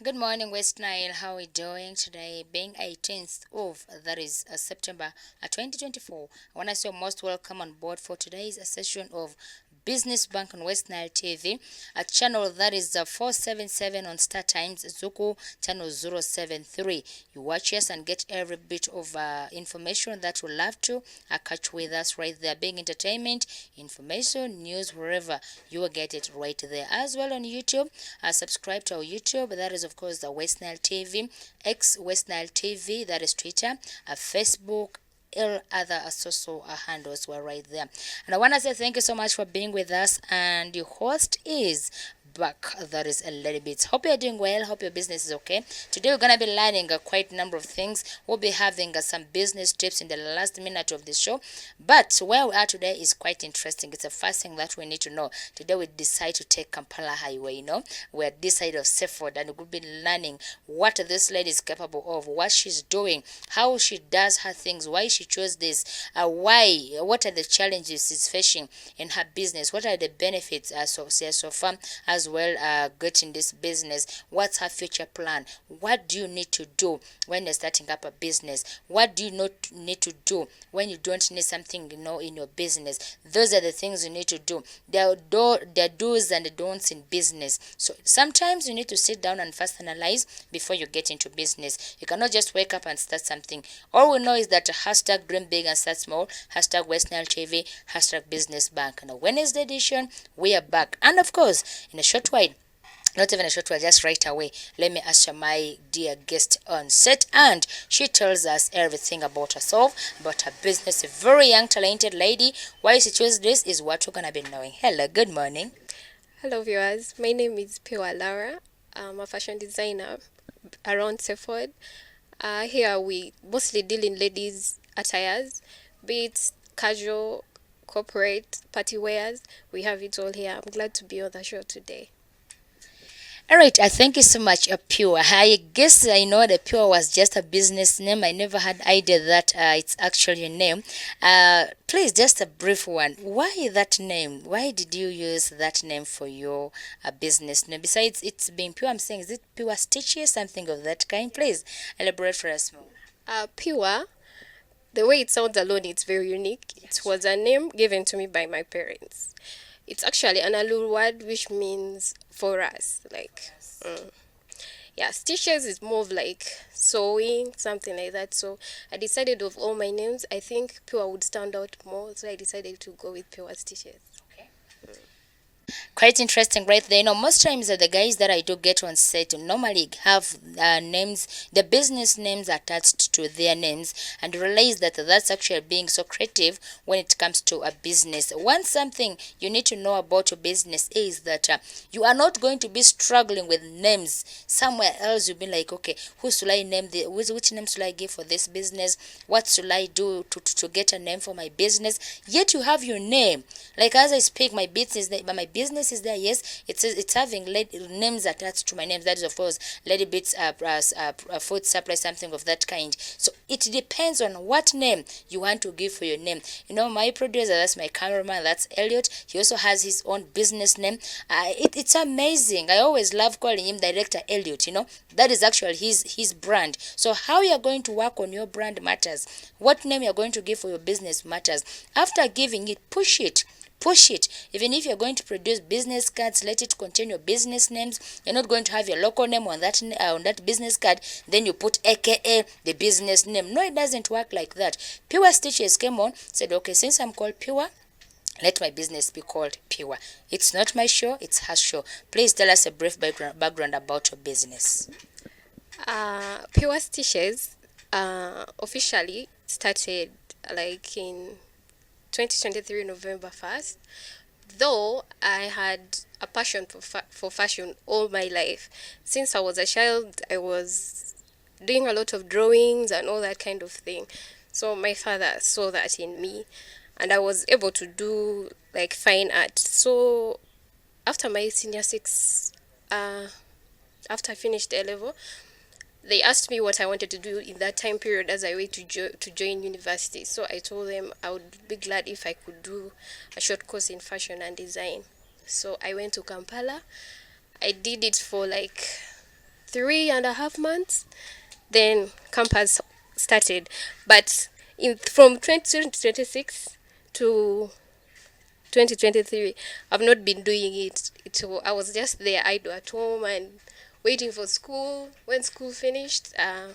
Good morning, West Nile. How are we doing today? Being 18th of September 2024. I want to say most welcome on board for today's session of Business Bank on West Nile TV, a channel that is 477 on Star Times, Zuku channel 073. You watch us and get every bit of information that you love to catch with us right there. Being entertainment, information, news, wherever you will get it right there. As well on YouTube, subscribe to our YouTube. That is, of course, the West Nile TV, X West Nile TV. That is Twitter, Facebook, all other social handles were right there. And I want to say thank you so much for being with us. And your host is back. That is a little bit. Hope you're doing well. Hope your business is okay. Today we're gonna be learning quite a number of things. We'll be having some business tips in the last minute of the show. But where we are today is quite interesting. It's the first thing that we need to know. Today we decide to take Kampala Highway. We're this side of Seaford, and we'll be learning what this lady is capable of, what she's doing, how she does her things, why she chose this, what are the challenges she's facing in her business, what are the benefits so far as well getting this business, what's her future plan, what do you need to do when you're starting up a business, what do you not need to do when you don't need something in your business. Those are the things you need to do. There are do's and the don'ts in business. So sometimes you need to sit down and first analyze before you get into business. You cannot just wake up and start something. All we know is that hashtag dream big and start small, hashtag West Nile TV, hashtag business bank. And a Wednesday edition, we are back. And of course, in a short while, not even a short while, just right away, let me ask my dear guest on set, and she tells us everything about herself, about her business. A very young, talented lady. Why she chose this is what we're gonna be knowing. Hello, good morning. Hello, viewers. My name is Piwa Lara. I'm a fashion designer around Seaford. Here we mostly deal in ladies' attires, be it casual, corporate, party wears. We have it all here. I'm glad to be on the show today. All right, I thank you so much, Pure. I guess I know that Pure was just a business name. I never had idea that it's actually a name. Please, just a brief one. Why that name? Why did you use that name for your business name? Besides it's being Pure, I'm saying, is it Pure Stitches, something of that kind? Please elaborate for us more. Piwa, the way it sounds alone, it's very unique. It was a name given to me by my parents. It's actually an Alur word which means for us. Mm, yeah, stitches is more of like sewing, something like that. So I decided of all my names, I think Pure would stand out more. So I decided to go with Pure Stitches. Quite interesting right there. Most times the guys that I do get on set normally have names, the business names attached to their names, and realize that that's actually being so creative when it comes to a business. One something you need to know about your business is that you are not going to be struggling with names somewhere else. You'll be like, okay, who should I name? Which name should I give for this business? What should I do to get a name for my business? Yet you have your name. Like as I speak, my business is there. Yes, it's having names attached to my name. That is, of course, Lady Bits food supply, something of that kind. So it depends on what name you want to give for your name. My producer, that's my cameraman, that's Elliot. He also has his own business name. It's amazing. I always love calling him Director Elliot. That is actually his brand. So how you are going to work on your brand matters. What name you are going to give for your business matters. After giving it, push it. Push it. Even if you're going to produce business cards, let it contain your business names. You're not going to have your local name on that business card, then you put AKA the business name. No, it doesn't work like that. Pure Stitches came on, said, okay, since I'm called Pure, let my business be called Pure. It's not my show, it's her show. Please tell us a brief background about your business. Pure Stitches officially started like in 2023 November 1st. Though I had a passion for fashion all my life. Since I was a child, I was doing a lot of drawings and all that kind of thing. So my father saw that in me, and I was able to do like fine art. So after my senior six, after I finished A level, they asked me what I wanted to do in that time period as I wait to join university. So I told them I would be glad if I could do a short course in fashion and design. So I went to Kampala. I did it for like 3.5 months. Then campus started. But from 2026 to 2023, I've not been doing it. I was just there idle at home and waiting for school. When school finished, I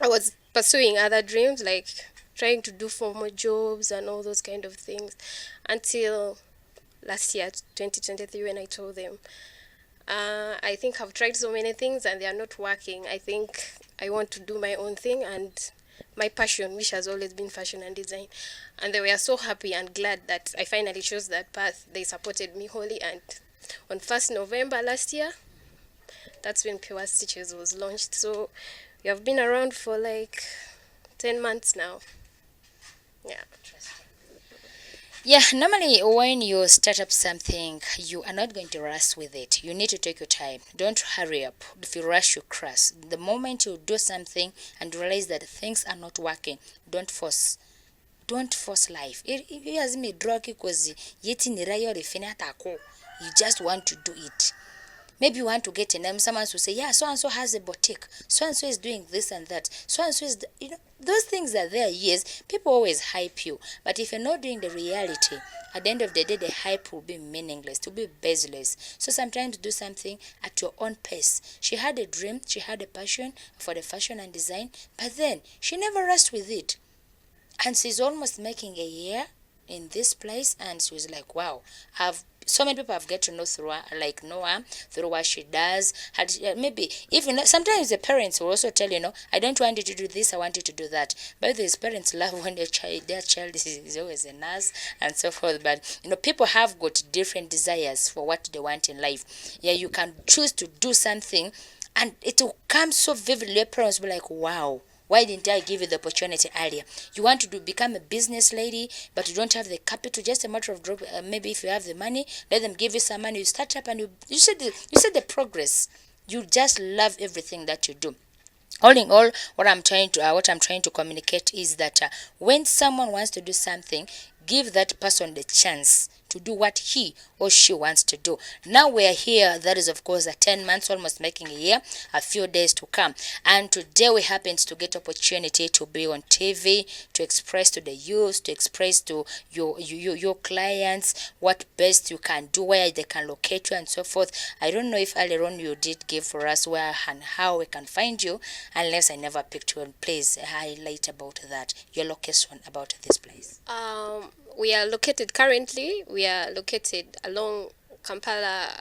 was pursuing other dreams like trying to do formal jobs and all those kind of things until last year, 2023, when I told them, I think I've tried so many things and they are not working. I think I want to do my own thing and my passion, which has always been fashion and design. And they were so happy and glad that I finally chose that path. They supported me wholly. And on 1st November last year, that's when Pure Stitches was launched. So we have been around for like 10 months now. Yeah. Yeah, normally when you start up something, you are not going to rush with it. You need to take your time. Don't hurry up. If you rush, you crash. The moment you do something and realize that things are not working, don't force. Don't force life. It has me drug because yeti ni rayo refinata ko. You just want to do it. Maybe you want to get a name. Someone will say, yeah, so and so has a boutique. So and so is doing this and that. So and so is, those things are there. Yes, people always hype you. But if you're not doing the reality, at the end of the day, the hype will be meaningless, to be baseless. So sometimes do something at your own pace. She had a dream, she had a passion for the fashion and design, but then she never rushed with it. And she's almost making a year in this place, and she was like, wow, so many people have get to know through her, like Noah, through what she does. Maybe even sometimes the parents will also tell I don't want you to do this, I want you to do that. But these parents love when their child is always a nurse and so forth. But people have got different desires for what they want in life. Yeah, you can choose to do something, and it will come so vividly. Your parents will be like, wow. Why didn't I give you the opportunity earlier? You want to become a business lady, but you don't have the capital. Just a matter of maybe if you have the money, let them give you some money. You start up and you see the progress. You just love everything that you do. All in all, what I'm trying to communicate is that when someone wants to do something, give that person the chance to do what he or she wants to do. Now we're here. That is, of course, 10 months, almost making a year, a few days to come. And today we happened to get opportunity to be on TV, to express to the youth, to express to your clients what best you can do, where they can locate you and so forth. I don't know if earlier on you did give for us where and how we can find you, unless I never picked you. Please highlight about that, your location about this place. We are located along Kampala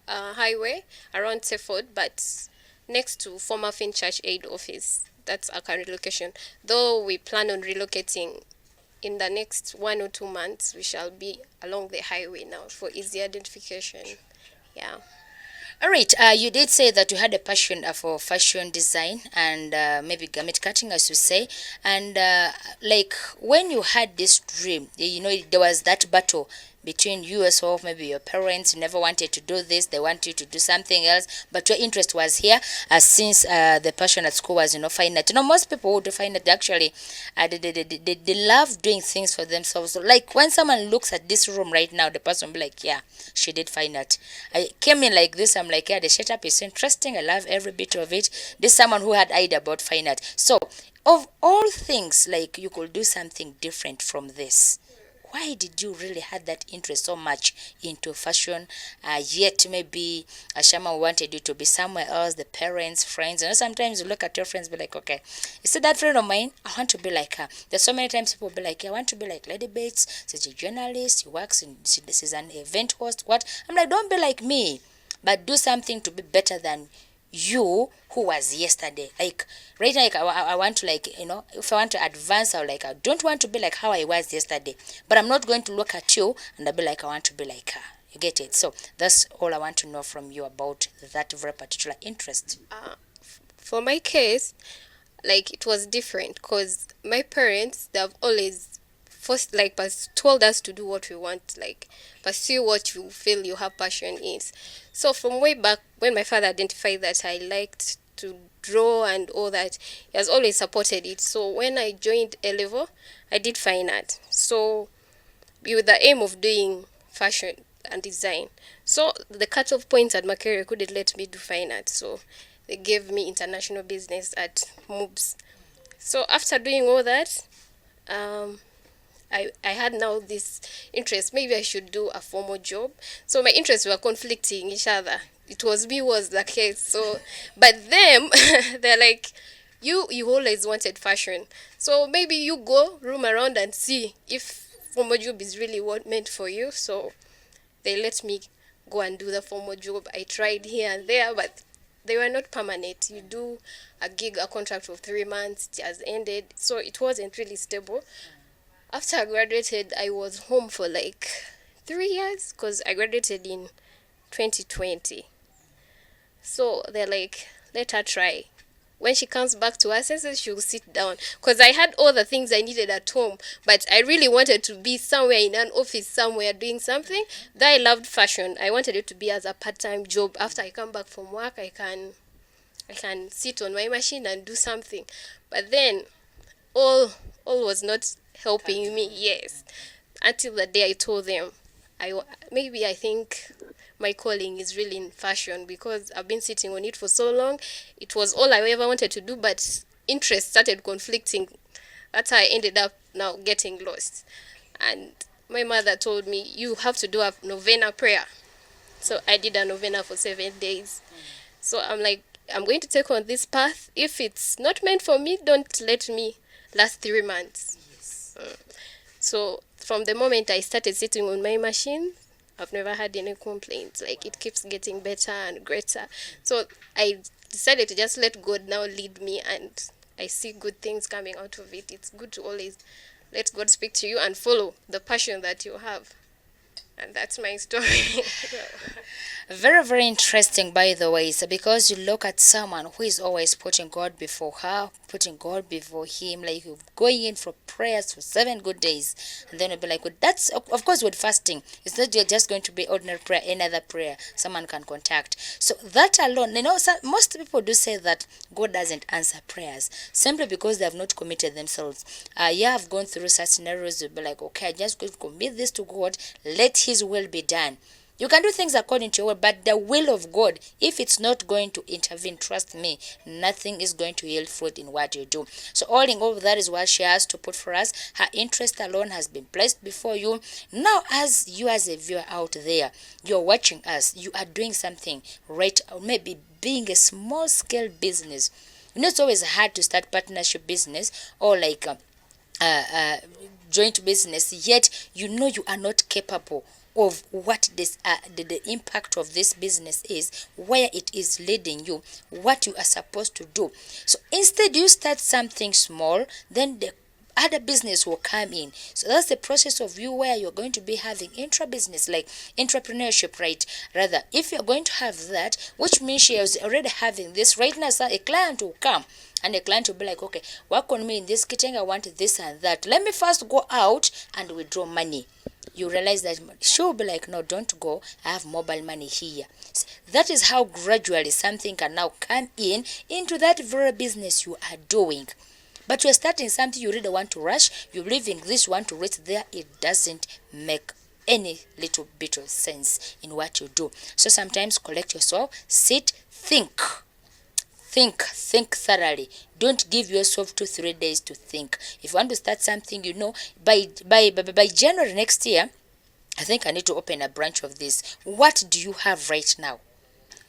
Highway around Seford, but next to former Finchurch Aid Office. That's our current location. Though we plan on relocating in the next 1 or 2 months, we shall be along the highway now for easy identification. Yeah. All right, you did say that you had a passion for fashion design and maybe garment cutting, as you say. And like when you had this dream, there was that battle between you as well, maybe your parents never wanted to do this, they want you to do something else, but your interest was here. Since the passion at school was fine art. Most people who do fine art actually they love doing things for themselves. So like when someone looks at this room right now, the person will be like, yeah, she did fine art. I came in like this, I'm like, yeah, the setup is interesting, I love every bit of it. This is someone who had idea about fine art. So of all things, like you could do something different from this. Why did you really had that interest so much into fashion? Yet maybe Ashama wanted you to be somewhere else, the parents, friends. Sometimes you look at your friends, be like, okay, you see that friend of mine? I want to be like her. There's so many times people be like, I want to be like Lady Bates. She's a journalist. She works in, she's an event host. What? I'm like, don't be like me, but do something to be better than you who was yesterday. Like right now, like I want to, like, if I want to advance, I don't want to be like how I was yesterday, but I'm not going to look at you and I'll be like, I want to be like her. You get it? So that's all I want to know from you about that very particular interest. For my case, like it was different because my parents, they've always first told us to do what we want, like pursue what you feel you have passion is. So from way back when my father identified that I liked to draw and all that, he has always supported it. So when I joined A level, I did fine art, so with the aim of doing fashion and design. So the cutoff points at Makerere couldn't let me do fine art, so they gave me international business at MOOBS. So after doing all that, um, I had now this interest. Maybe I should do a formal job. So my interests were conflicting each other. It was me was the case. So, but them, they're like, you always wanted fashion. So maybe you go roam around and see if formal job is really what meant for you. So they let me go and do the formal job. I tried here and there, but they were not permanent. You do a gig, a contract of 3 months, it has ended. So it wasn't really stable. After I graduated, I was home for like 3 years because I graduated in 2020. So they're like, let her try. When she comes back to her senses, she'll sit down. Because I had all the things I needed at home, but I really wanted to be somewhere in an office, somewhere doing something. Though I loved fashion, I wanted it to be as a part-time job. After I come back from work, I can sit on my machine and do something. But then all was not helping me. Yes, until the day I told them maybe I think my calling is really in fashion because I've been sitting on it for so long. It was all I ever wanted to do, but interest started conflicting. That's how I ended up now getting lost. And my mother told me, you have to do a novena prayer. So I did a novena for 7 days. So I'm like, I'm going to take on this path. If it's not meant for me, don't let me last 3 months. So from the moment I started sitting on my machine, I've never had any complaints. Like it keeps getting better and greater. So I decided to just let God now lead me, and I see good things coming out of it. It's good to always let God speak to you and follow the passion that you have. And that's my story. Very, very interesting, by the way. So because you look at someone who is always putting God before her, putting God before him, like you're going in for prayers for 7 good days, and then you'll be like, well, that's of course with fasting. It's not just going to be ordinary prayer, any other prayer someone can contact. So that alone, most people do say that God doesn't answer prayers simply because they have not committed themselves. Yeah, I've gone through such scenarios. You'll be like, okay, I just going to commit this to God. Let His will be done. You can do things according to your will, but the will of God, if it's not going to intervene, trust me, nothing is going to yield fruit in what you do. So all in all, that is what she has to put for us. Her interest alone has been placed before you. Now, as you as a viewer out there, you're watching us, you are doing something right, or maybe being a small scale business. You know, it's always hard to start partnership business or like joint business, yet you know you are not capable of what this the impact of this business is, where it is leading you, what you are supposed to do. So instead you start something small, then the other business will come in. So that's the process of you where you're going to be having intra business, like entrepreneurship, right? Rather, if you're going to have that, which means she is already having this right now, so a client will come and the client will be like, okay, work on me in this kitchen, I want this and that, let me first go out and withdraw money. You realize that she will be like, no, don't go, I have mobile money here. That is how gradually something can now come in into that very business you are doing. But you're starting something you really want to rush, you're leaving this one to reach there, it doesn't make any little bit of sense in what you do. So sometimes collect yourself, sit, think thoroughly. Don't give yourself 2-3 days to think. If you want to start something, by January next year, I think I need to open a branch of this. What do you have right now?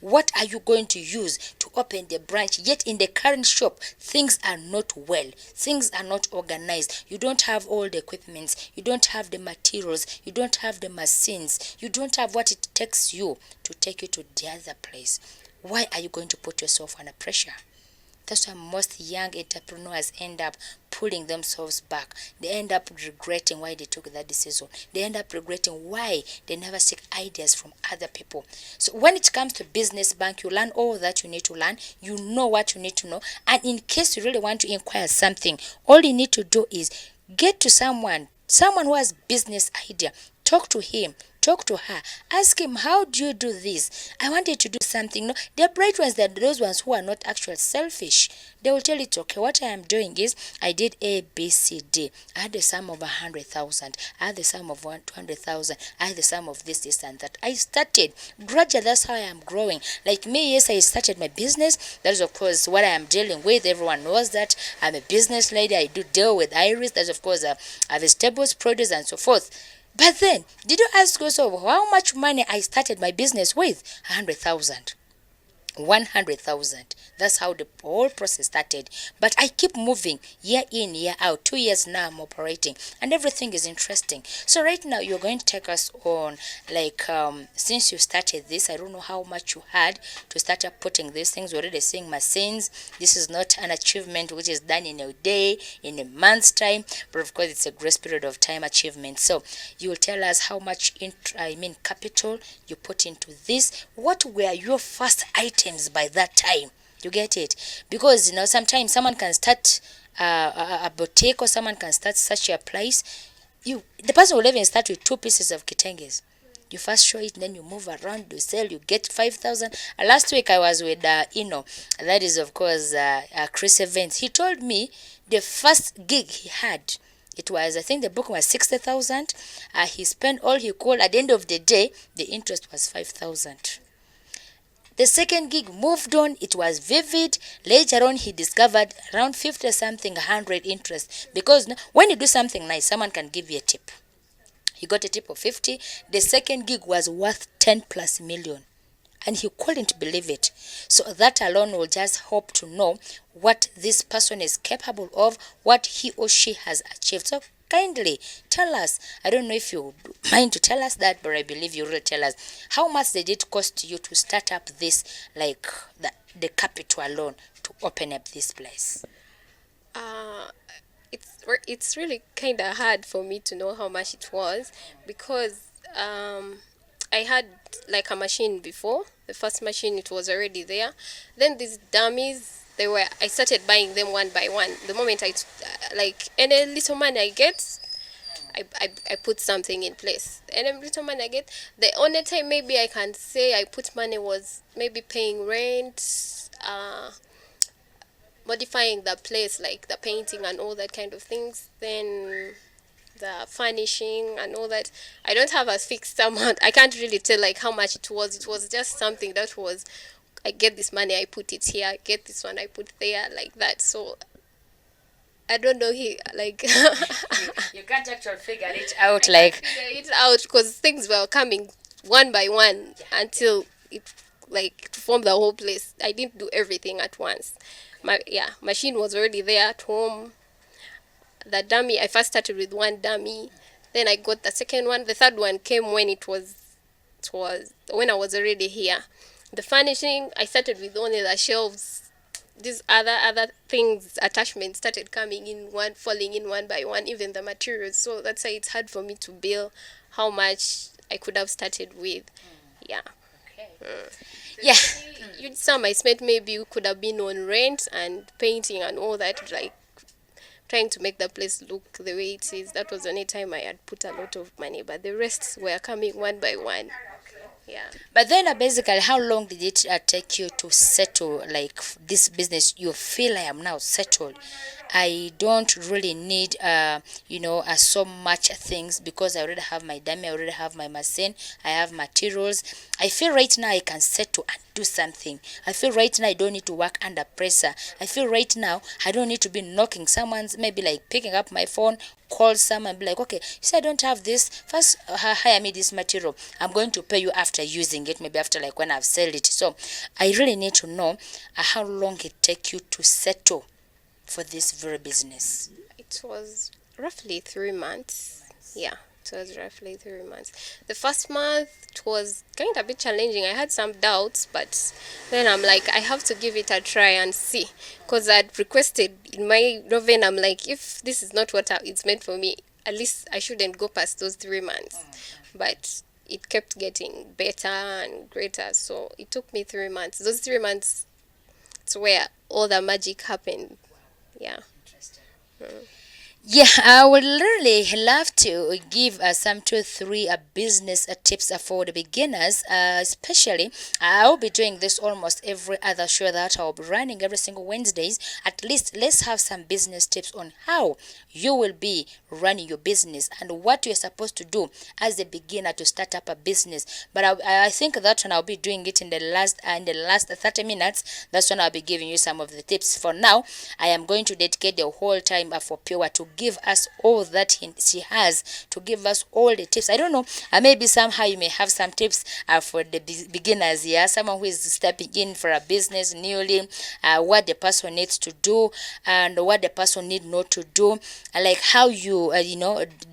What are you going to use to open the branch? Yet in the current shop, things are not well. Things are not organized. You don't have all the equipments. You don't have the materials. You don't have the machines. You don't have what it takes you to take you to the other place. Why are you going to put yourself under pressure? That's why most young entrepreneurs end up pulling themselves back. They end up regretting why they took that decision. They end up regretting why they never seek ideas from other people. So when it comes to business bank, you learn all that you need to learn. You know what you need to know. And in case you really want to inquire something, all you need to do is get to someone who has business idea. Talk to him. Talk to her. Ask him, how do you do this? I wanted to do something. No, the bright ones, they're those ones who are not actually selfish. They will tell you, it's okay. What I am doing is, I did A, B, C, D. I had the sum of 100,000. I had the sum of 200,000. I had the sum of this, and that. I started gradually. That's how I am growing. Like me, yes, I started my business. That is, of course, what I am dealing with. Everyone knows that I'm a business lady. I do deal with Iris. That's, of course, vegetables, produce, and so forth. But then, did you ask yourself how much money I started my business with? 100,000. 100,000. That's how the whole process started. But I keep moving year in, year out. 2 years now I'm operating, and everything is interesting. So right now you're going to take us on, like, since you started this, I don't know how much you had to start up putting these things. We're already seeing machines. This is not an achievement which is done in a day, in a month's time, but of course it's a grace period of time achievement. So you will tell us how much capital you put into this. What were your first items by that time? You get it? Because, sometimes someone can start a boutique, or someone can start such a place. The person will even start with 2 pieces of kitenges. You first show it, then you move around, you sell, you get 5,000. Last week I was with that is, of course, Chris Evans. He told me the first gig he had, it was, I think the book was 60,000. He spent all he could. At the end of the day, the interest was 5,000. The second gig moved on. It was vivid. Later on, he discovered around 50 something, 100 interest. Because when you do something nice, someone can give you a tip. He got a tip of 50. The second gig was worth 10 plus million. And he couldn't believe it. So that alone will just hope to know what this person is capable of, what he or she has achieved. So kindly tell us. I don't know if you mind to tell us that, but I believe you will tell us. How much did it cost you to start up this, like the capital alone to open up this place? It's really kind of hard for me to know how much it was, because I had like a machine before. The first machine, it was already there. Then these dummies, I started buying them one by one. The moment like any little money I get, I put something in place. And every little money I get, the only time maybe I can say I put money was maybe paying rent, modifying the place, like the painting and all that kind of things. Then the furnishing and all that. I don't have a fixed amount. I can't really tell like how much it was. It was just something that was, I get this money, I put it here. I get this one, I put there, like that. So I don't know. You can't actually figure it out, like figure it out, because things were coming one by one until it, like, to form the whole place. I didn't do everything at once. Machine was already there at home. The dummy, I first started with one dummy, then I got the second one. The third one came when it was when I was already here. The furnishing, I started with only the shelves. These other things, attachments, started coming in one, falling in one by one, even the materials. So that's why it's hard for me to bill how much I could have started with. Yeah. yeah. You'd some I spent maybe could have been on rent and painting and all that, like trying to make the place look the way it is. That was the only time I had put a lot of money, but the rest were coming one by one. Yeah. But then basically, how long did it take you to settle, like, this business? You feel I am now settled. I don't really need, so much things, because I already have my dummy, I already have my machine, I have materials. I feel right now I can settle and do something. I feel right now I don't need to work under pressure. I feel right now I don't need to be knocking someone's, maybe like picking up my phone, call someone, be like, okay, you say I don't have this. First, hire me this material. I'm going to pay you after using it, maybe after, like, when I've sold it. So I really need to know how long it take you to settle for this very business. It was roughly 3 months. Yeah, it was roughly 3 months. The first month, it was kind of a bit challenging. I had some doubts, but then I'm like, I have to give it a try and see. Because I'd requested in my novena, I'm like, if this is not what it's meant for me, at least I shouldn't go past those 3 months. But it kept getting better and greater. So it took me 3 months. Those 3 months, it's where all the magic happened. Yeah. Yeah, I would really love to give some 2, 3 business tips for the beginners. Especially, I'll be doing this almost every other show that I'll be running every single Wednesdays. At least let's have some business tips on how you will be running your business and what you're supposed to do as a beginner to start up a business. But I think that one I'll be doing it in the last 30 minutes. That's when I'll be giving you some of the tips. For now, I am going to dedicate the whole time for Pure to give us all that she has, to give us all the tips. I don't know, maybe somehow you may have some tips for the beginners. Yeah, someone who is stepping in for a business newly, what the person needs to do and what the person need not to do, like how you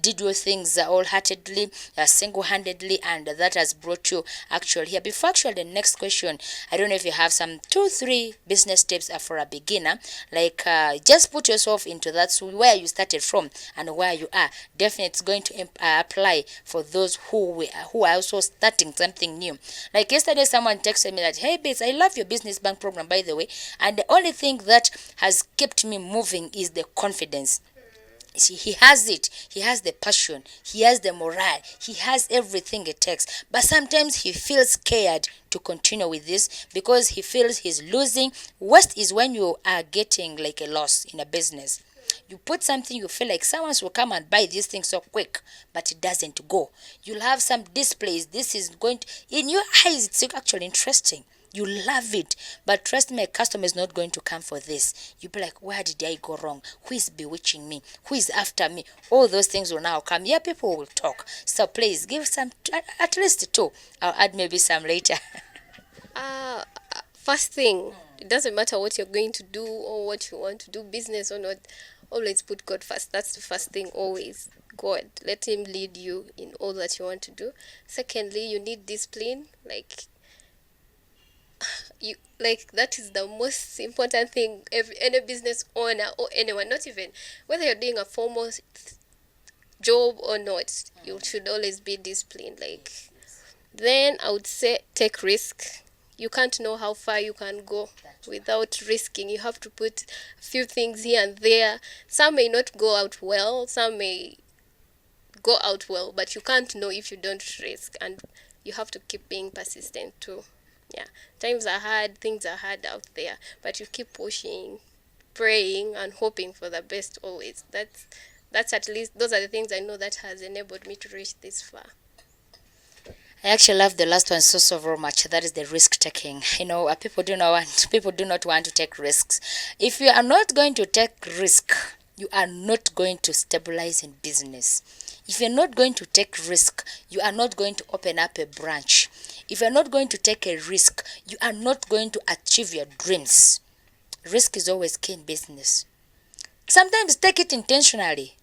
did your things wholeheartedly, single-handedly, and that has brought you actually here. Before actually the next question, I don't know if you have some 2, 3 business tips for a beginner. Like just put yourself into that, so where you started from and where you are. Definitely it's going to apply for those who are also starting something new. Like yesterday someone texted me that, hey Bates, I love your business bank program, by the way, and the only thing that has kept me moving is the confidence. See, he has it. He has the passion. He has the morale. He has everything it takes. But sometimes he feels scared to continue with this because he feels he's losing. Worst is when you are getting like a loss in a business. You put something, you feel like someone will come and buy this thing so quick, but it doesn't go. You'll have some displays. This is going to, in your eyes, it's actually interesting. You love it, but trust me, a customer is not going to come for this. You'll be like, where did I go wrong? Who is bewitching me? Who is after me? All those things will now come. Yeah, people will talk. So please give some, at least 2. I'll add maybe some later. First thing, it doesn't matter what you're going to do or what you want to do, business or not, always put God first. That's the first thing, always. God, let Him lead you in all that you want to do. Secondly, you need discipline. Like that is the most important thing any business owner or anyone, not even whether you're doing a formal job or not, you should always be disciplined. Like, then I would say take risk. You can't know how far you can go without risking. You have to put a few things here and there. Some may not go out well, some may go out well, but you can't know if you don't risk, and you have to keep being persistent too. Yeah, times are hard, things are hard out there, but you keep pushing, praying and hoping for the best always. That's at least, those are the things I know that has enabled me to reach this far. I actually love the last one so very much. That is the risk taking. People do not want to take risks. If you are not going to take risk, you are not going to stabilize in business. If you're not going to take risk, you are not going to open up a branch. If you're not going to take a risk, you are not going to achieve your dreams. Risk is always key in business. Sometimes take it intentionally,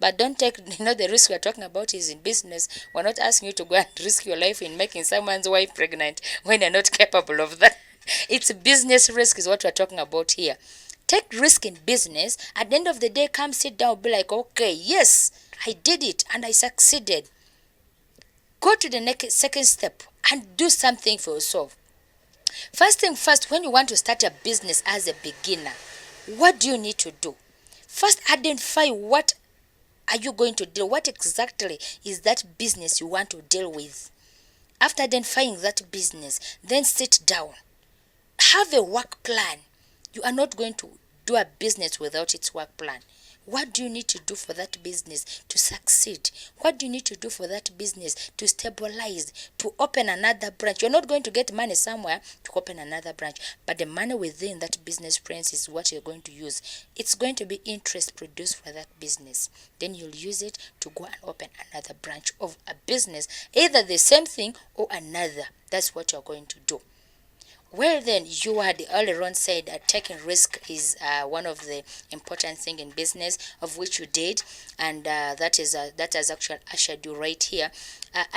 but don't take, the risk we're talking about is in business. We're not asking you to go and risk your life in making someone's wife pregnant when you're not capable of that. It's business risk is what we're talking about here. Take risk in business. At the end of the day, come sit down, be like, okay, yes, I did it and I succeeded. Go to the next second step and do something for yourself. First thing first, when you want to start a business as a beginner, what do you need to do? First, identify what are you going to deal? What exactly is that business you want to deal with? After identifying that business, then sit down. Have a work plan. You are not going to do a business without its work plan. What do you need to do for that business to succeed? What do you need to do for that business to stabilize, to open another branch? You're not going to get money somewhere to open another branch, but the money within that business branch is what you're going to use. It's going to be interest produced for that business. Then you'll use it to go and open another branch of a business, either the same thing or another. That's what you're going to do. Well, then, you had earlier on said that taking risk is one of the important thing in business, of which you did, and that has actually ushered you right here.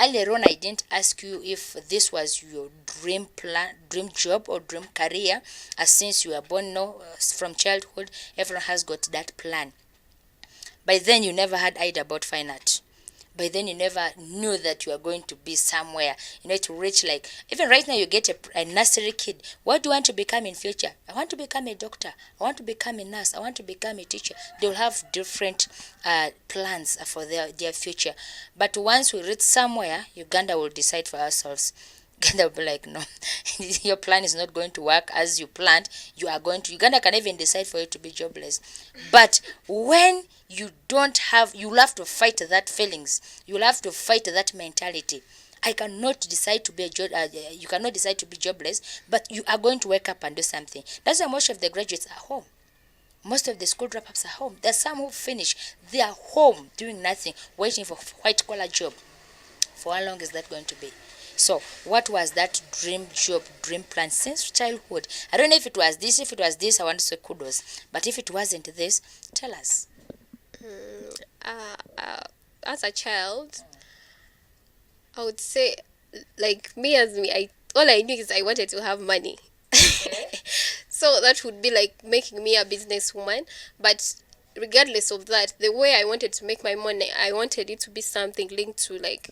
Earlier on, I didn't ask you if this was your dream plan, dream job, or dream career. Since you were born, from childhood, everyone has got that plan. By then, you never had idea about fine art. By then you never knew that you are going to be somewhere, to reach, like, even right now you get a nursery kid. What do you want to become in future? I want to become a doctor. I want to become a nurse. I want to become a teacher. They will have different plans for their future. But once we reach somewhere, Uganda will decide for ourselves. Uganda will be like, no, your plan is not going to work as you planned. Uganda can even decide for you to be jobless. But when you don't have, you'll have to fight that feelings. You'll have to fight that mentality. I cannot decide to be you cannot decide to be jobless, but you are going to wake up and do something. That's why most of the graduates are home. Most of the school drop-ups are home. There's some who finish. They are home doing nothing, waiting for white collar job. For how long is that going to be? So what was that dream job, dream plan since childhood? I don't know if it was this. If it was this, I want to say kudos. But if it wasn't this, tell us. As a child, I would say, like, me as me, all I knew is I wanted to have money. Okay. So that would be like making me a businesswoman. But regardless of that, the way I wanted to make my money, I wanted it to be something linked to like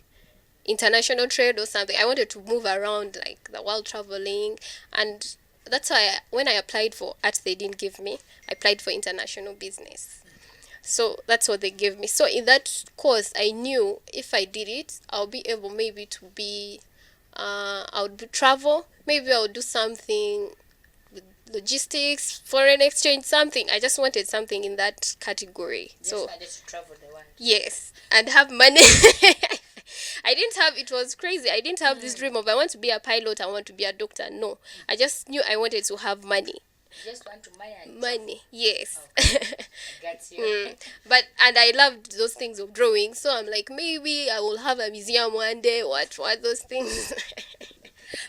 international trade or something. I wanted to move around like the world traveling, and that's why when I applied for art, they didn't give me. I applied for international business. So that's what they gave me. So in that course, I knew if I did it, I'll be able maybe to be, I would do travel. Maybe I would do something with logistics, foreign exchange, something. I just wanted something in that category. So I just travel the one. yes, and have money. I didn't have, it was crazy. I didn't have this dream of I want to be a pilot, I want to be a doctor. No, I just knew I wanted to have money. You just want to money. Money, yes. Got you. But and I loved those things of drawing, so I'm like, maybe I will have a museum one day. What those things?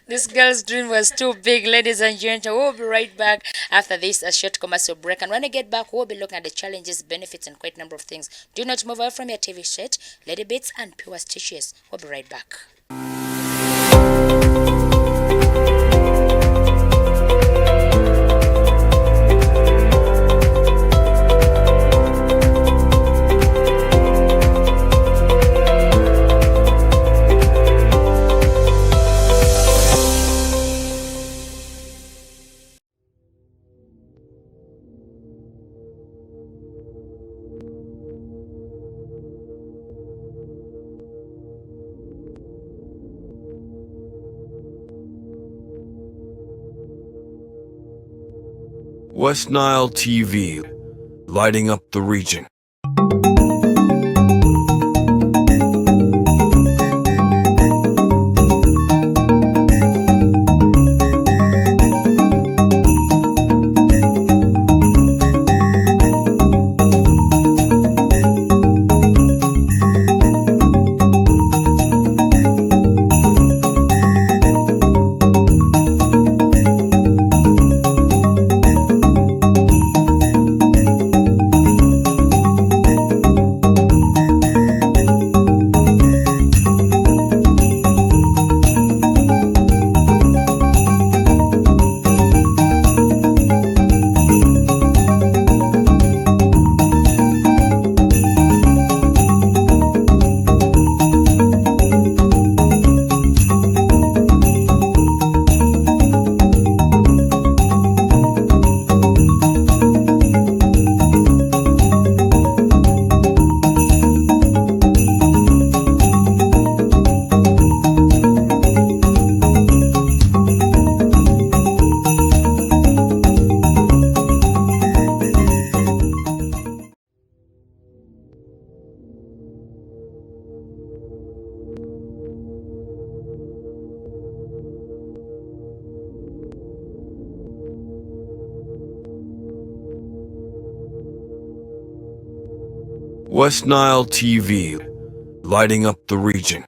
This girl's dream was too big, ladies and gentlemen. We'll be right back after this a short commercial break. And when we get back, we'll be looking at the challenges, benefits, and quite a number of things. Do not move away from your TV set. Lady Bits and Pure Stitches. We'll be right back. West Nile TV, lighting up the region. West Nile TV, lighting up the region.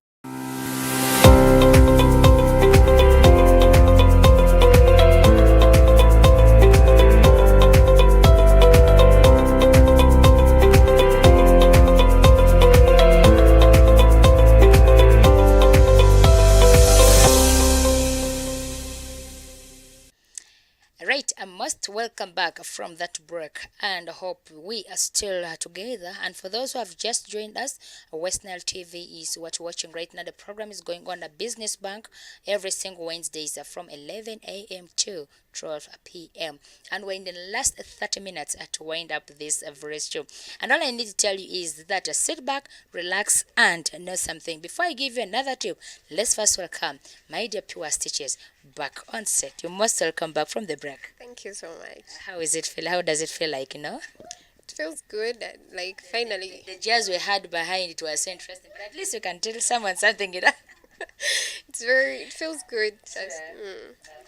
Right, I must welcome welcome back from that break and hope we are still together. And for those who have just joined us, West Nile TV is what you're watching right now. The program is going on at Business Bank every single Wednesdays from 11 a.m. to 12 p.m. And we're in the last 30 minutes to wind up this very show. And all I need to tell you is that sit back, relax, and know something. Before I give you another tip, let's first welcome my dear Pure Stitches back on set. You're most welcome back from the break. Thank you so much. How is it feel? How does it feel like, It feels good. Like finally, The jazz we had behind it was so interesting, but at least you can tell someone something. it feels good.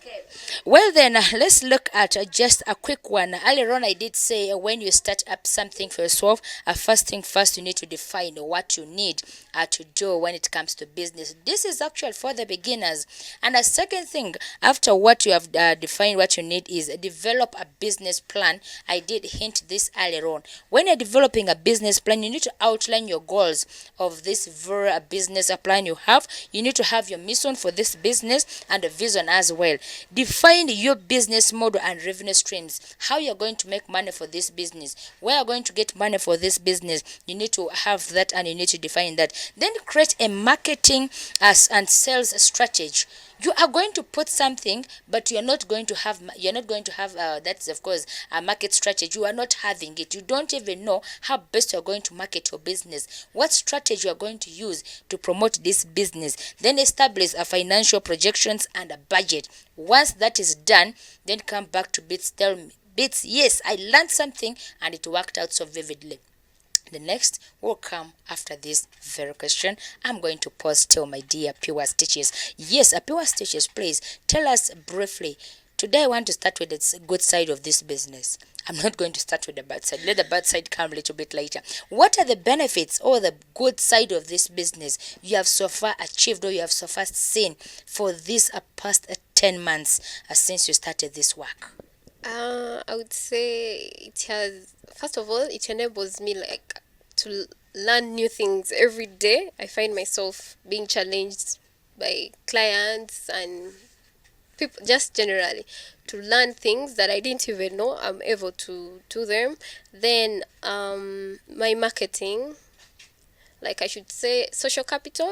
Okay. Well, then, let's look at just a quick one. Earlier on, I did say when you start up something for yourself, first thing first, you need to define what you need to do when it comes to business. This is actual for the beginners. And a second thing, after what you have defined what you need is develop a business plan. I did hint this earlier on. When you're developing a business plan, you need to outline your goals of this very business plan you have. You need to have your mission for this business and a vision as well. Define your business model and revenue streams. How you're going to make money for this business. Where you're going to get money for this business. You need to have that and you need to define that. Then create a marketing and sales strategy. You are going to put something, but you're not going to have that's of course a market strategy. You are not having it. You don't even know how best you're going to market your business, what strategy you're going to use to promote this business. Then establish a financial projections and a budget. Once that is done, then come back to Bits. Tell me, Bits, yes, I learned something and it worked out so vividly. The next will come after this very question. I'm going to pause till my dear Pure Stitches. Yes, Pure Stitches, please tell us briefly. Today I want to start with the good side of this business. I'm not going to start with the bad side. Let the bad side come a little bit later. What are the benefits or the good side of this business you have so far achieved or you have so far seen for this past 10 months since you started this work? I would say first of all, it enables me like to learn new things every day. I find myself being challenged by clients and people just generally to learn things that I didn't even know I'm able to do them. Then my marketing, like I should say social capital,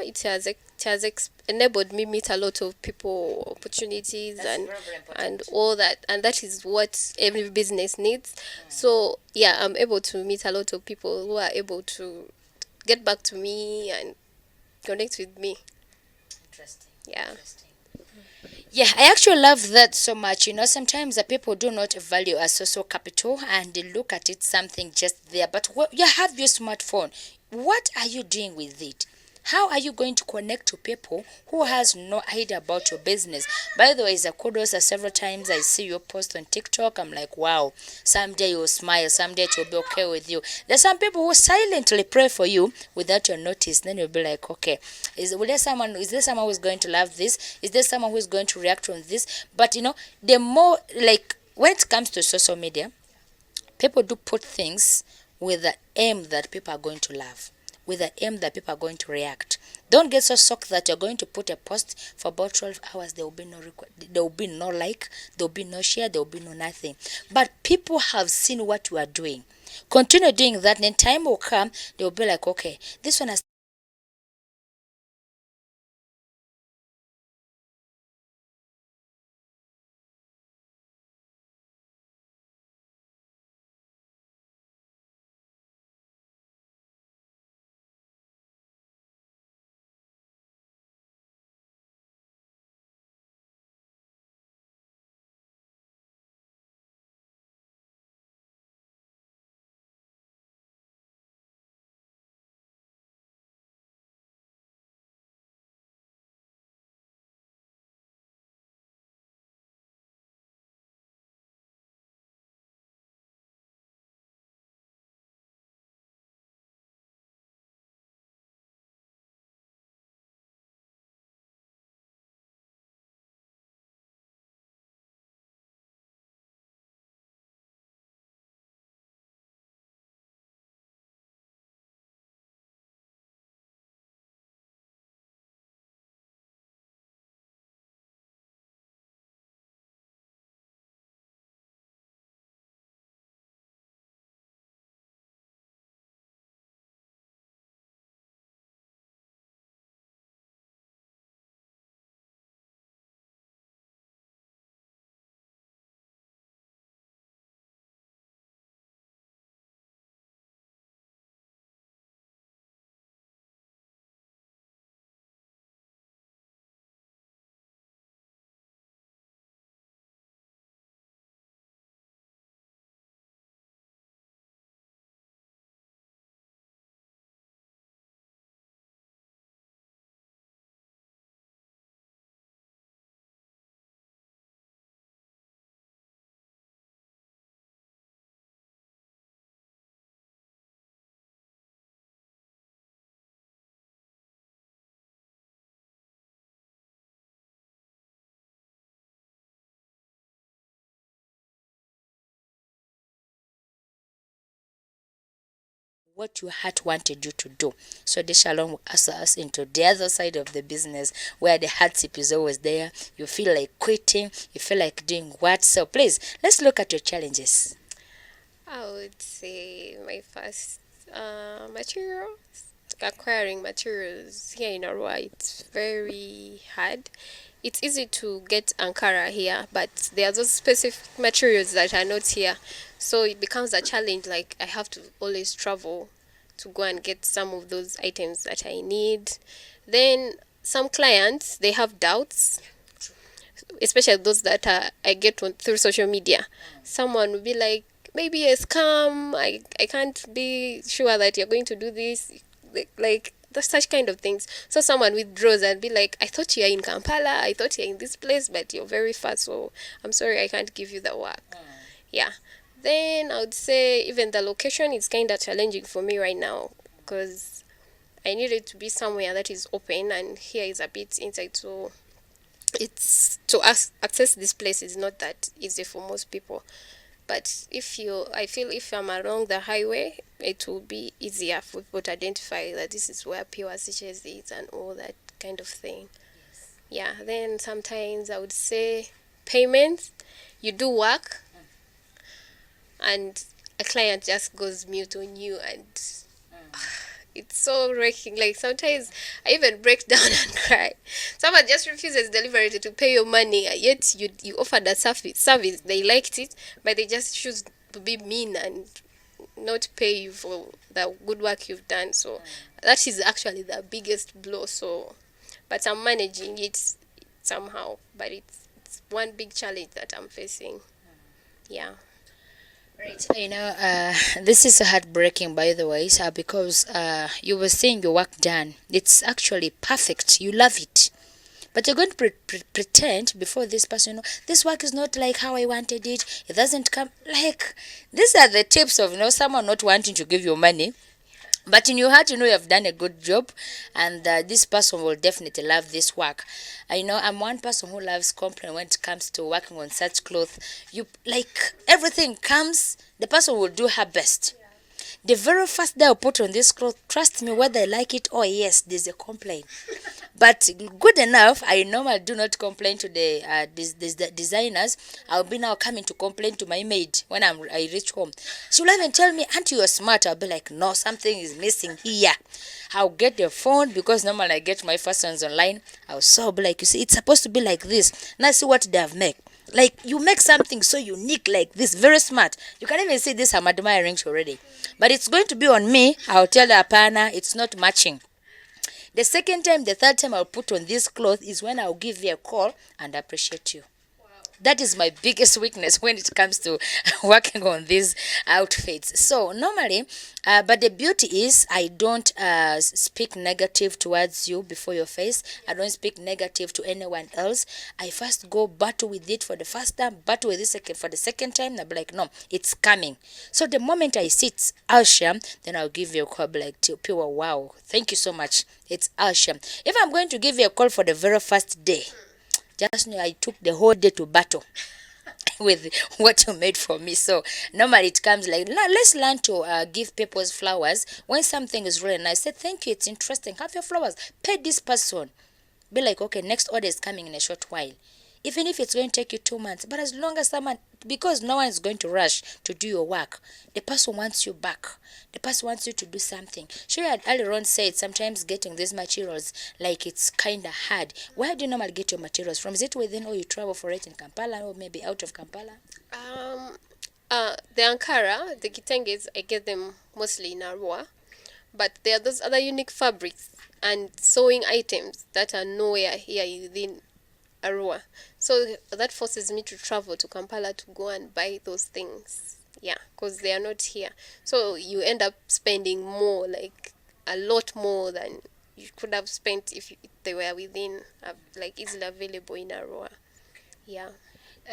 enabled me meet a lot of people, opportunities, That's and very, very important. all that, and that is what every business needs. So yeah, I'm able to meet a lot of people who are able to get back to me and connect with me. Interesting. Yeah. Interesting. Yeah, I actually love that so much. Sometimes the people do not value a social capital and they look at it something just there. But you have your smartphone. What are you doing with it? How are you going to connect to people who has no idea about your business? By the way, as a kudos, several times I see your post on TikTok. I'm like, wow, someday you'll smile, someday it will be okay with you. There's some people who silently pray for you without your notice. Then you'll be like, okay, is there someone who's going to love this? Is there someone who's going to react on this? But the more like when it comes to social media, people do put things with the aim that people are going to love, with the aim that people are going to react. Don't get so shocked that you're going to put a post for about 12 hours. There will be there will be no like, there will be no share, there will be no nothing. But people have seen what you are doing. Continue doing that, and then time will come, they will be like, okay, this one has what your heart wanted you to do. So this Shalom will usher us into the other side of the business where the hardship is always there. You feel like quitting, you feel like doing what? So please, let's look at your challenges. I would say my first materials, acquiring materials here in Arua, it's very hard. It's easy to get Ankara here, but there are those specific materials that are not here. So it becomes a challenge, like I have to always travel to go and get some of those items that I need. Then some clients, they have doubts, especially those that I get through social media. Someone will be like, maybe a scam, I can't be sure that you're going to do this, like such kind of things. So someone withdraws and be like, I thought you're in Kampala, I thought you're in this place, but you're very far, so I'm sorry, I can't give you the work. Yeah. Then I would say even the location is kind of challenging for me right now, because I need it to be somewhere that is open, and here is a bit inside, so it's to access this place is not that easy for most people. But I feel if I'm along the highway, it will be easier for people to identify that this is where Pure Stitches is and all that kind of thing. Yeah, then sometimes I would say payments, you do work and a client just goes mute on you, and it's so wrecking. Like sometimes I even break down and cry. Someone just refuses deliberately to pay your money, yet you offered a service. They liked it, but they just choose to be mean and not pay you for the good work you've done. So that is actually the biggest blow. So, but I'm managing it somehow. But it's one big challenge that I'm facing. Yeah. Right. This is heartbreaking, by the way, because you were saying your work done. It's actually perfect. You love it. But you're going to pretend before this person, this work is not like how I wanted it. It doesn't come like, these are the tips of, someone not wanting to give you money. But in your heart, you have done a good job, and this person will definitely love this work. I'm one person who loves compliment when it comes to working on such clothes. You like everything comes, the person will do her best. The very first day I put on this cloth, trust me, whether I like it or yes, there's a complaint. But good enough, I normally do not complain to the designers. I'll be now coming to complain to my maid when I reach home. She will even tell me, auntie, you're smart. I'll be like, no, something is missing here. I'll get the phone, because normally I get my first ones online. I'll be like, you see, it's supposed to be like this. Now see what they have made. Like, you make something so unique like this, very smart. You can even see this, I'm admiring already. But it's going to be on me. I'll tell the partner it's not matching. The second time, the third time I'll put on this cloth is when I'll give you a call and appreciate you. That is my biggest weakness when it comes to working on these outfits. So normally, but the beauty is I don't speak negative towards you before your face. I don't speak negative to anyone else. I first go battle with it for the first time, battle with it for the second time. I'll be like, no, it's coming. So the moment I see it's Alsham, then I'll give you a call, be like, Pure, wow, thank you so much. It's Alsham. If I'm going to give you a call for the very first day, just know I took the whole day to battle with what you made for me. So normally it comes like, let's learn to give people's flowers. When something is really nice, say thank you, it's interesting, have your flowers, pay this person. Be like, okay, next order is coming in a short while. Even if it's going to take you 2 months, but as long as someone, because no one is going to rush to do your work, the person wants you back. The person wants you to do something. Sure, you had earlier on said sometimes getting these materials, like it's kind of hard. Where do you normally get your materials from? Is it within, or you travel for it in Kampala, or maybe out of Kampala? The Ankara, the Kitenges, I get them mostly in Arua. But there are those other unique fabrics and sewing items that are nowhere here within Arua. So that forces me to travel to Kampala to go and buy those things. Yeah, because they are not here. So you end up spending more, like a lot more than you could have spent if they were within, like easily available in Arua. Yeah.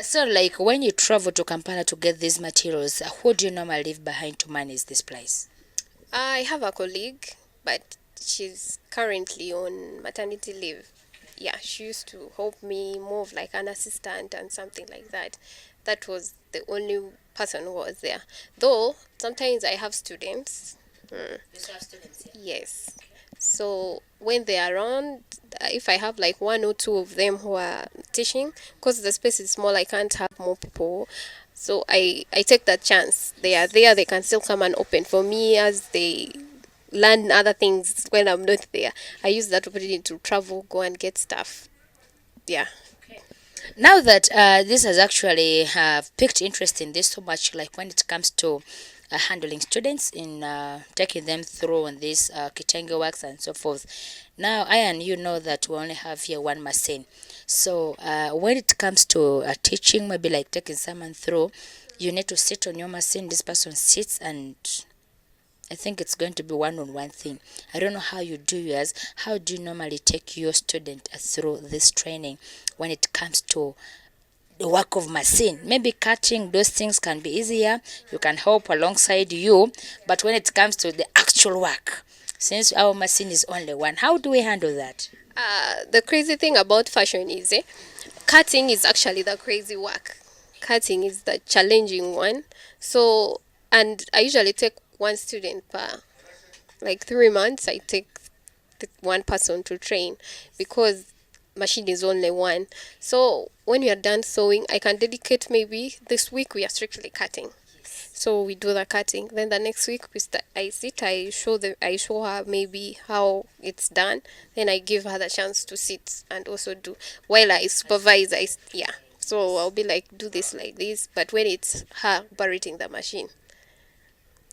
So like when you travel to Kampala to get these materials, who do you normally leave behind to manage this place? I have a colleague, but she's currently on maternity leave. Yeah, she used to help me, more of like an assistant and something like that. That was the only person who was there. Though sometimes I have students Yes. So when they are around, if I have like one or two of them who are teaching, because the space is small, I can't have more people. So I take that chance. They are there, they can still come and open for me as they learn other things when I'm not there. I use that opportunity to travel, go and get stuff. Yeah. Now that this has actually piqued interest in this so much, like when it comes to handling students in taking them through on this Kitenge works and so forth. Now, I and you know that we only have here one machine. So when it comes to teaching, maybe like taking someone through, you need to sit on your machine. This person sits, and I think it's going to be one-on-one thing. I don't know how you do yours. How do you normally take your student through this training when it comes to the work of machine? Maybe cutting, those things can be easier. You can help alongside you. But when it comes to the actual work, since our machine is only one, how do we handle that? The crazy thing about fashion is cutting is actually the crazy work. Cutting is the challenging one. So, and I usually take one student per like 3 months. I take one person to train because machine is only one. So when we are done sewing, I can dedicate maybe this week we are strictly cutting. So we do the cutting. Then the next week I sit, I show her maybe how it's done. Then I give her the chance to sit and also do while I supervise. Yeah. So I'll be like, do this like this. But when it's her operating the machine,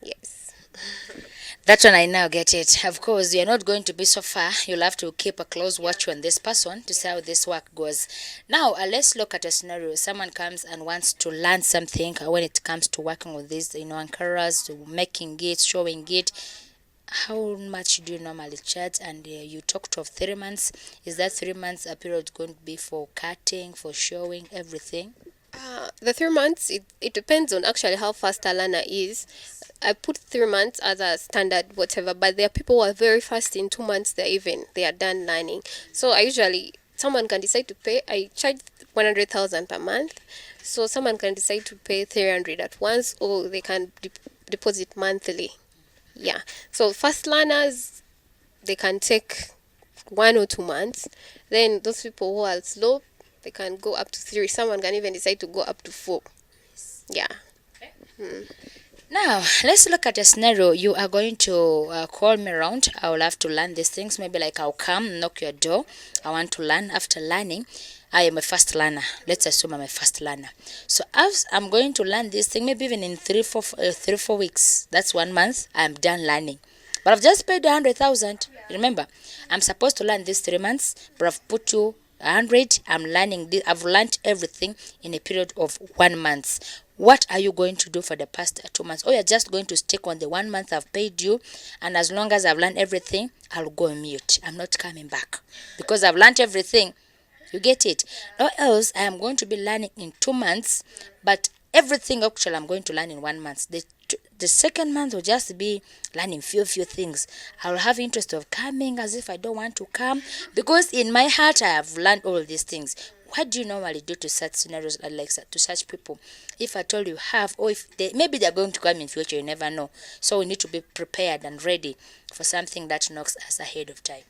yes. That one I now get it. Of course, you're not going to be so far. You'll have to keep a close watch on this person to see how this work goes. Now, let's look at a scenario. Someone comes and wants to learn something when it comes to working with these, anchors, making it, showing it. How much do you normally charge? And you talked of 3 months. Is that 3 months a period going to be for cutting, for showing, everything? The 3 months, it depends on actually how fast a learner is. I put 3 months as a standard, whatever, but there are people who are very fast in 2 months, they are done learning. So I usually, someone can decide to pay, I charge 100,000 per month. So someone can decide to pay 300 at once, or they can deposit monthly. Yeah. So fast learners, they can take 1 or 2 months. Then those people who are slow, they can go up to 3. Someone can even decide to go up to 4. Yeah. Now, let's look at a scenario. You are going to call me around. I will have to learn these things. Maybe like I'll come, knock your door. I want to learn. After learning, I am a fast learner. Let's assume I'm a fast learner. So as I'm going to learn this thing, maybe even in 3-4 weeks, that's 1 month, I'm done learning. But I've just paid 100,000. Remember, I'm supposed to learn this 3 months, but I've put you 100. I'm learning this. I've learned everything in a period of 1 month. What are you going to do for the past 2 months? Or you're just going to stick on the 1 month I've paid you, and as long as I've learned everything, I'll go on mute. I'm not coming back because I've learned everything. You get it? Or else I am going to be learning in 2 months, but everything actually I'm going to learn in 1 month. The second month will just be learning few things. I'll have interest of coming as if I don't want to come, because in my heart I have learned all these things. What do you normally do to such scenarios, like to such people? If at all you have, or if maybe they're going to come in future, you never know. So we need to be prepared and ready for something that knocks us ahead of time.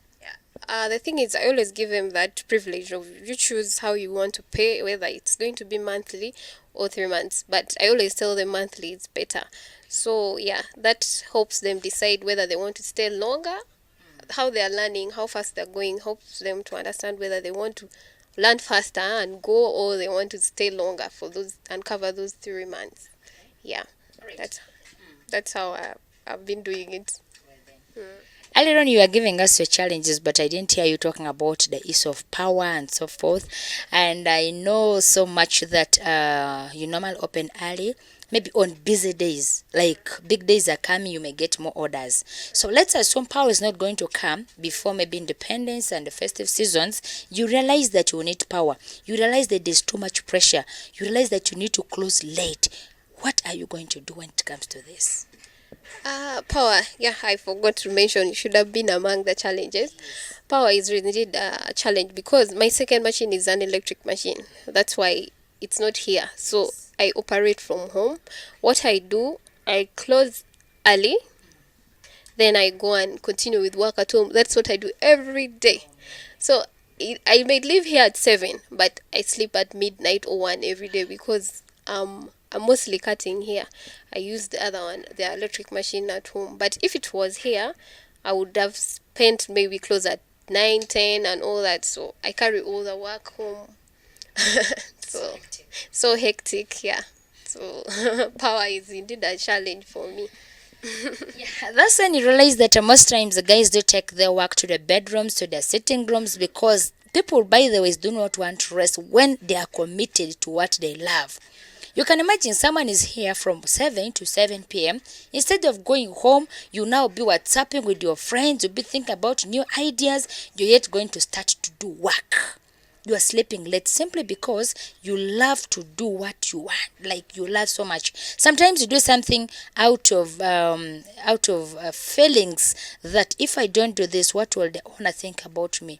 The thing is, I always give them that privilege of you choose how you want to pay, whether it's going to be monthly or 3 months. But I always tell them monthly is better. So yeah, that helps them decide whether they want to stay longer, how they are learning, how fast they're going, helps them to understand whether they want to learn faster and go, or they want to stay longer for those and cover those 3 months. Yeah, that's how I've been doing it. Earlier on, you were giving us your challenges, but I didn't hear you talking about the use of power and so forth. And I know so much that you normally open early, maybe on busy days, like big days are coming, you may get more orders. So let's assume power is not going to come before maybe independence and the festive seasons. You realize that you need power. You realize that there's too much pressure. You realize that you need to close late. What are you going to do when it comes to this? Power. Yeah, I forgot to mention. It should have been among the challenges. Power is indeed a challenge because my second machine is an electric machine. That's why it's not here. So I operate from home. What I do, I close early. then I go and continue with work at home. That's what I do every day. So I may leave here at 7, but I sleep at midnight or 1 every day because I'm mostly cutting here. I use the other one, the electric machine at home. But if it was here, I would have spent maybe close at 9, 10 and all that. So I carry all the work home. So so hectic, yeah. So power is indeed a challenge for me. Yeah, that's when you realize that most times the guys do take their work to the bedrooms, to the sitting rooms, because people, by the way, do not want to rest when they are committed to what they love. You can imagine someone is here from 7 to 7 p.m. Instead of going home, you now be WhatsApping with your friends, you'll be thinking about new ideas, you're yet going to start to do work. You are sleeping late simply because you love to do what you want, like you love so much. Sometimes you do something out of feelings that if I don't do this, what will the owner think about me?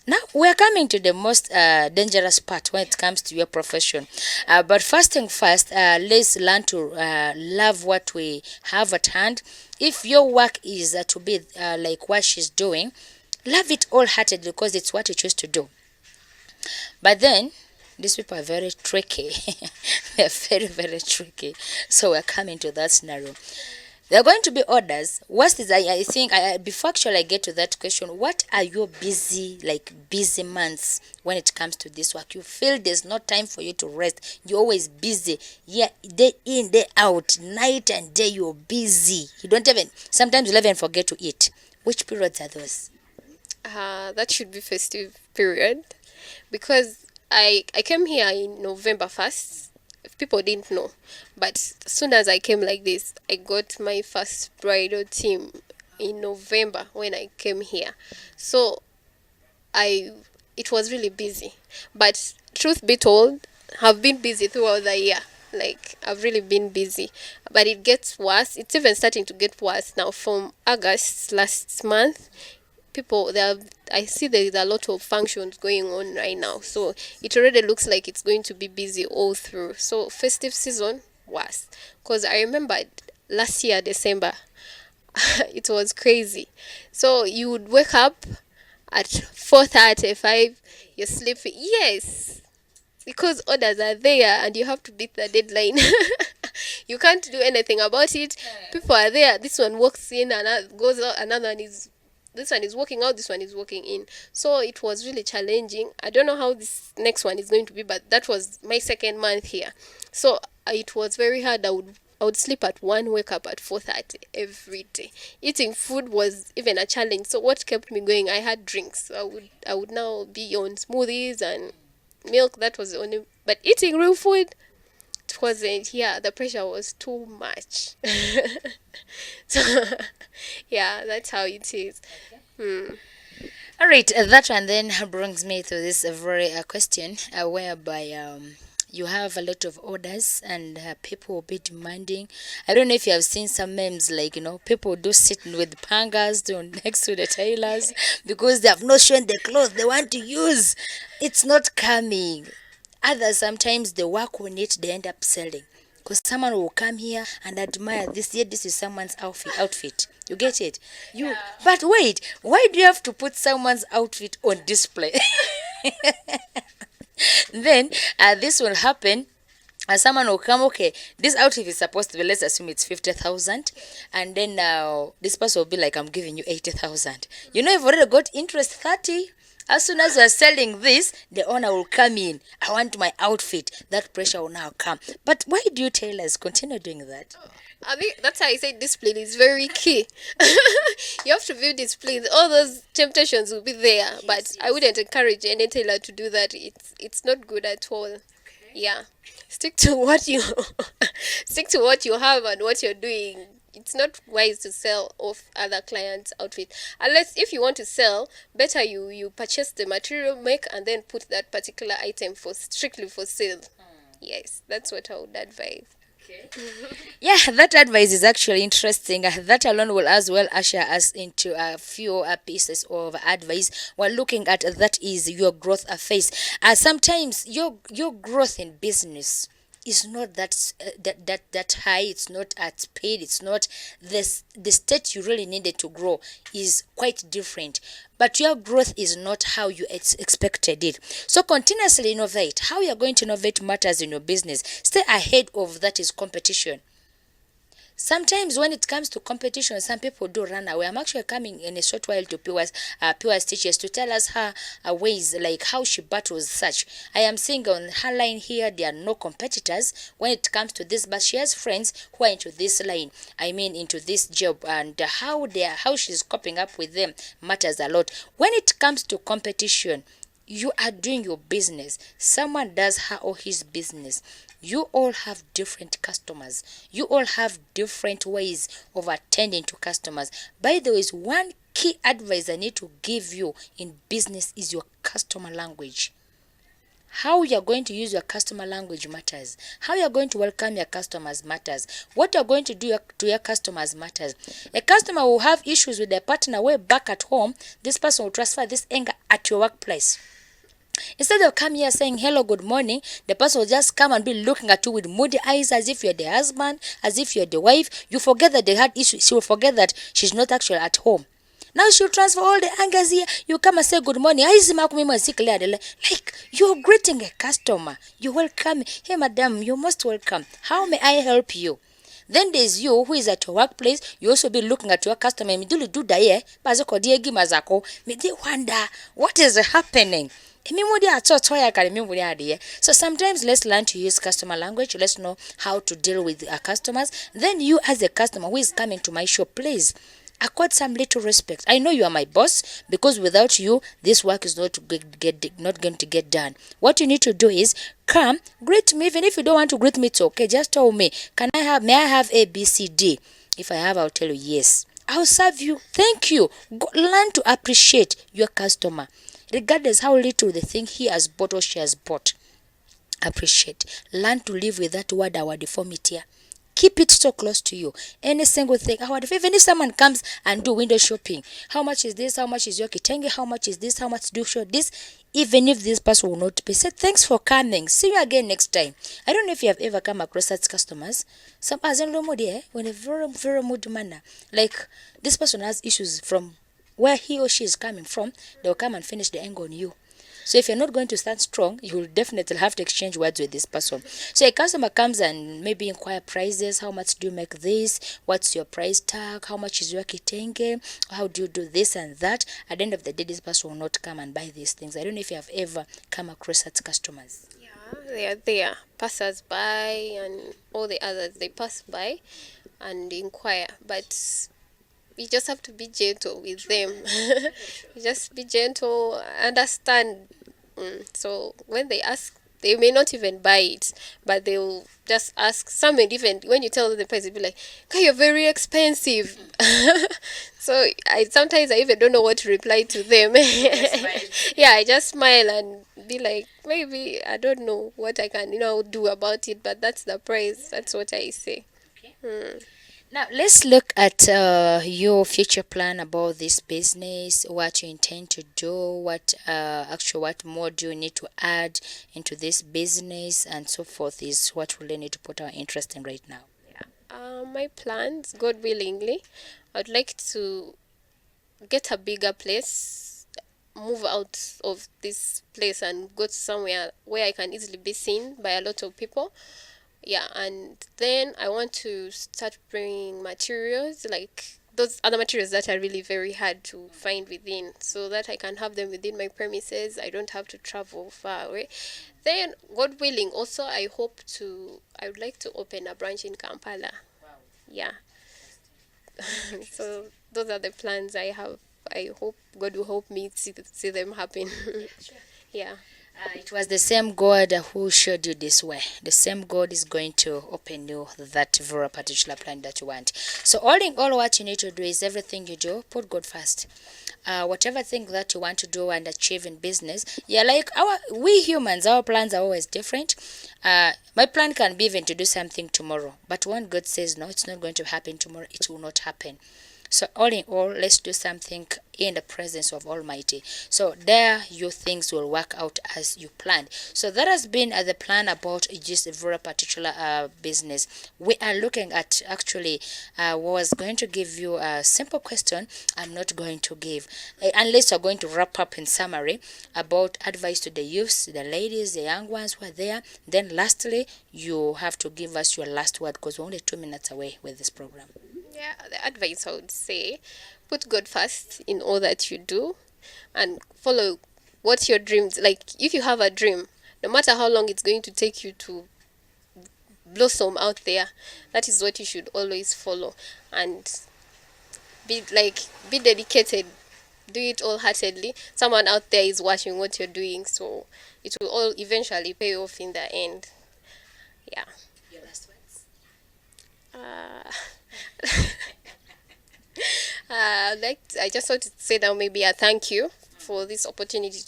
Now we're coming to the most dangerous part when it comes to your profession. But first thing first, let's learn to love what we have at hand. If your work is to be like what she's doing, love it wholeheartedly because it's what you choose to do. But then, these people are very tricky. They're very, very tricky. So we're coming to that scenario. There are going to be orders. What is, I think, before actually I get to that question, what are your busy months when it comes to this work? You feel there's no time for you to rest. You're always busy. Yeah, day in, day out, night and day, you're busy. You don't even, sometimes you even forget to eat. Which periods are those? That should be festive period because I came here in November 1st. People didn't know, but as soon as I came like this, I got my first bridal team in November when I came here. So I it was really busy. But truth be told, I've been busy throughout the year. Like I've really been busy. But it gets worse. It's even starting to get worse now from August last month. People there I see there's a lot of functions going on right now. So it already looks like it's going to be busy all through. So festive season was because I remember last year December it was crazy. So you would wake up at 4:35, you're sleeping. Yes, because orders are there and you have to beat the deadline. You can't do anything about it. People are there. This one walks in, another goes out, another one is this one is walking out, this one is walking in. So it was really challenging. I don't know how this next one is going to be, but that was my second month here. So it was very hard. I would sleep at 1, wake up at 4:30 every day. Eating food was even a challenge. So what kept me going? I had drinks. So I would now be on smoothies and milk. That was the only. But eating real food, it wasn't. Yeah, the pressure was too much. So yeah, that's how it is. All right, that one then brings me to this very question whereby you have a lot of orders and people will be demanding. I don't know if you have seen some memes like, people do sit with pangas next to the tailors because they have not shown the clothes they want to use. It's not coming. Others, sometimes the work on it, they end up selling. Because someone will come here and admire this. Yet this is someone's outfit. You get it? But wait, why do you have to put someone's outfit on display? Then this will happen. Someone will come, okay, this outfit is supposed to be, let's assume it's 50,000, and then this person will be like, I'm giving you 80,000. You've already got interest 30. As soon as you're selling this, the owner will come in. I want my outfit. That pressure will now come. But why do you tailors continue doing that? I think that's how I say discipline is very key. You have to be disciplined. All those temptations will be there, but I wouldn't encourage any tailor to do that. It's not good at all. Yeah, stick to what you stick to what you have and what you're doing. It's not wise to sell off other clients' outfit unless if you want to sell. Better you purchase the material, make, and then put that particular item for strictly for sale. Yes, that's what I would advise. Yeah, that advice is actually interesting. That alone will as well usher us into a few pieces of advice. We're looking at that is your growth phase. Sometimes your growth in business is not that high. It's not at speed. It's not this. The state you really needed to grow is quite different. But your growth is not how you expected it. So continuously innovate. How you are going to innovate matters in your business. Stay ahead of that is competition. Sometimes when it comes to competition, some people do run away. I'm actually coming in a short while to Pure's teachers to tell us her ways, like how she battles such. I am seeing on her line here, there are no competitors when it comes to this, but she has friends who are into this line. I mean, into this job, and how she's coping up with them matters a lot. When it comes to competition, you are doing your business. Someone does her or his business. You all have different customers. You all have different ways of attending to customers. By the way, one key advice I need to give you in business is your customer language. How you're going to use your customer language matters. How you're going to welcome your customers matters. What you're going to do to your customers matters. A customer will have issues with their partner way back at home. This person will transfer this anger at your workplace. Instead of coming here saying hello, good morning, the person will just come and be looking at you with moody eyes as if you're the husband, as if you're the wife. You forget that they had issues. She will forget that she's not actually at home. Now she'll transfer all the angers here. You come and say good morning. Like you're greeting a customer. You welcome. Hey madam, you're most welcome. How may I help you? Then there's you who is at your workplace. You also be looking at your customer. Me do da Me they wonder what is happening. So sometimes let's learn to use customer language. Let's know how to deal with our customers. Then you as a customer who is coming to my shop, please accord some little respect. I know you are my boss, because without you, this work is not going to get done. What you need to do is come, greet me. Even if you don't want to greet me, it's okay. Just tell me, may I have A, B, C, D? If I have, I'll tell you yes. I'll serve you. Thank you. Learn to appreciate your customer. Regardless how little the thing he has bought or she has bought. Appreciate. Learn to live with that word, our deformity. Keep it so close to you. Any single thing. Even if someone comes and do window shopping, how much is this? How much is your kitenge? How much is this? How much do you show this? Even if this person will not pay, say thanks for coming. See you again next time. I don't know if you have ever come across such customers. Some when a very, very mood manner. Like this person has issues from where he or she is coming from, they'll come and finish the anger on you. So if you're not going to stand strong, you will definitely have to exchange words with this person. So a customer comes and maybe inquire prices. How much do you make this? What's your price tag? How much is your kitenge? How do you do this and that? At the end of the day, this person will not come and buy these things. I don't know if you have ever come across such customers. Yeah, they are there. Passers by and all the others, they pass by and inquire. But you just have to be gentle with them. Just be gentle, understand. So when they ask, they may not even buy it, but they will just ask. Some may even, when you tell them the price, they'll be like, "Okay, you're very expensive." So sometimes I even don't know what to reply to them. Yeah, I just smile and be like, maybe I don't know what I can do about it, but that's the price. That's what I say. Now, let's look at your future plan about this business, what you intend to do, what more do you need to add into this business, and so forth is what we'll need to put our interest in right now. My plans, God willingly, I'd like to get a bigger place, move out of this place and go to somewhere where I can easily be seen by a lot of people. Yeah, and then I want to start bringing materials, like those other materials that are really very hard to find within, so that I can have them within my premises. I don't have to travel far away. Then, God willing, also I would like to open a branch in Kampala. Yeah. So those are the plans I have. I hope God will help me see them happen. Yeah. It was the same God who showed you this way. The same God is going to open you that very particular plan that you want. So all in all, what you need to do is everything you do, put God first. Whatever thing that you want to do and achieve in business, like we humans, our plans are always different. My plan can be even to do something tomorrow, but when God says no, it's not going to happen tomorrow, it will not happen. So all in all, let's do something in the presence of Almighty. So there, your things will work out as you planned. So that has been the plan about just a very particular business. We are looking at actually was going to give you a simple question. I'm not going to give unless you're going to wrap up in summary about advice to the youths, the ladies, the young ones who are there. Then lastly, you have to give us your last word because we're only 2 minutes away with this program. Yeah, the advice I would say, put God first in all that you do and follow what your dreams, like if you have a dream, no matter how long it's going to take you to blossom out there, that is what you should always follow, and be dedicated, do it wholeheartedly. Someone out there is watching what you're doing, so it will all eventually pay off in the end. Yeah. Your last words. uh, I just want to say that maybe a thank you for this opportunity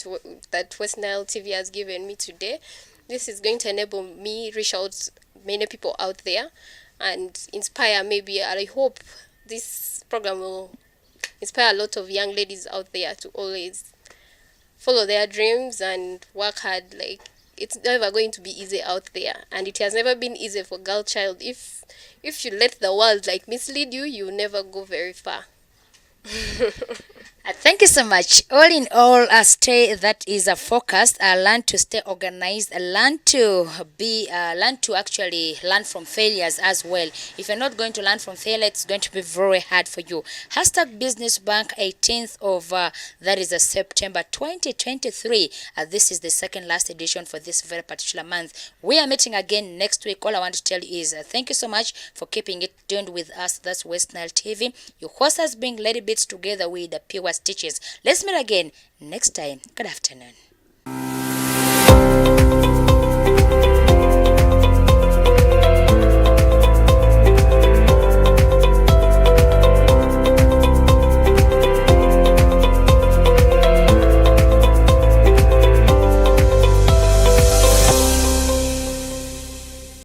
that West Nile TV has given me today. This is going to enable me reach out many people out there and inspire. Maybe I hope this program will inspire a lot of young ladies out there to always follow their dreams and work hard. Like, it's never going to be easy out there, and it has never been easy for girl child. If you let the world like mislead you, you'll never go very far. Thank you so much. All in all, stay that is a focus. Learn to stay organized. Learn to learn to actually learn from failures as well. If you're not going to learn from failure, it's going to be very hard for you. Hashtag Business Bank 18th of that is a September 2023. This is the second last edition for this very particular month. We are meeting again next week. All I want to tell you is thank you so much for keeping it tuned with us. That's West Nile TV. Your host has been Lady Beats together with the Pure Stitches. Let's meet again next time. Good afternoon.